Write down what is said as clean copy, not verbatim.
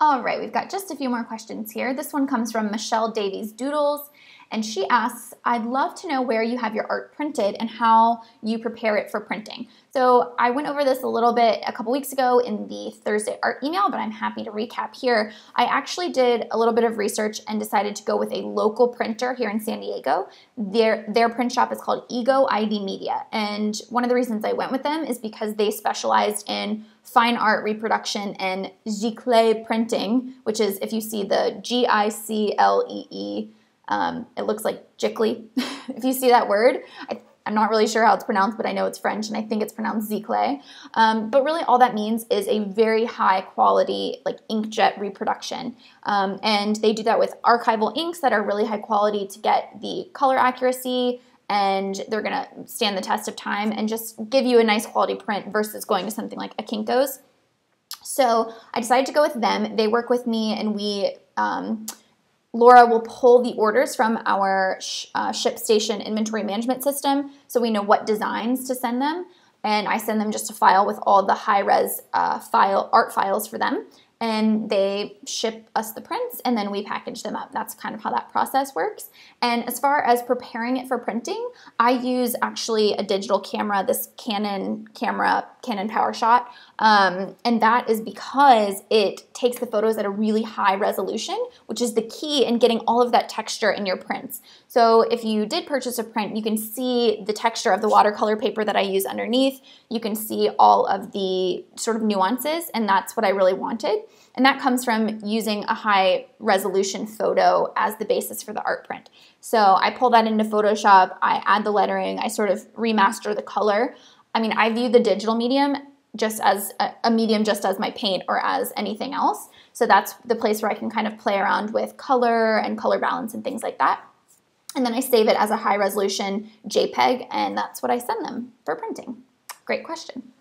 All right, we've got just a few more questions here. This one comes from Michelle Davies Doodles, and she asks, I'd love to know where you have your art printed and how you prepare it for printing. So I went over this a little bit a couple weeks ago in the Thursday art email, but I'm happy to recap here. I actually did a little bit of research and decided to go with a local printer here in San Diego. Their print shop is called Ego ID Media, and one of the reasons I went with them is because they specialized in fine art reproduction and giclée printing, which is, if you see the Giclee, it looks like giclée. If you see that word, I'm not really sure how it's pronounced, but I know it's French, and I think it's pronounced giclée. But really all that means is a very high quality, like inkjet reproduction. And they do that with archival inks that are really high quality to get the color accuracy, and they're gonna stand the test of time and just give you a nice quality print versus going to something like a Kinko's. So I decided to go with them. They work with me, and we, Laura will pull the orders from our ShipStation inventory management system so we know what designs to send them, and I send them just a file with all the high-res art files for them, and they ship us the prints, and then we package them up. That's kind of how that process works. And as far as preparing it for printing, I use actually a digital camera, this Canon PowerShot, and that is because it takes the photos at a really high resolution, which is the key in getting all of that texture in your prints. So if you did purchase a print, you can see the texture of the watercolor paper that I use underneath. You can see all of the sort of nuances, and that's what I really wanted. And that comes from using a high resolution photo as the basis for the art print. So I pull that into Photoshop, I add the lettering, I sort of remaster the color. I mean, I view the digital medium just as a medium, just as my paint or as anything else. So that's the place where I can kind of play around with color and color balance and things like that. And then I save it as a high resolution JPEG, and that's what I send them for printing. Great question.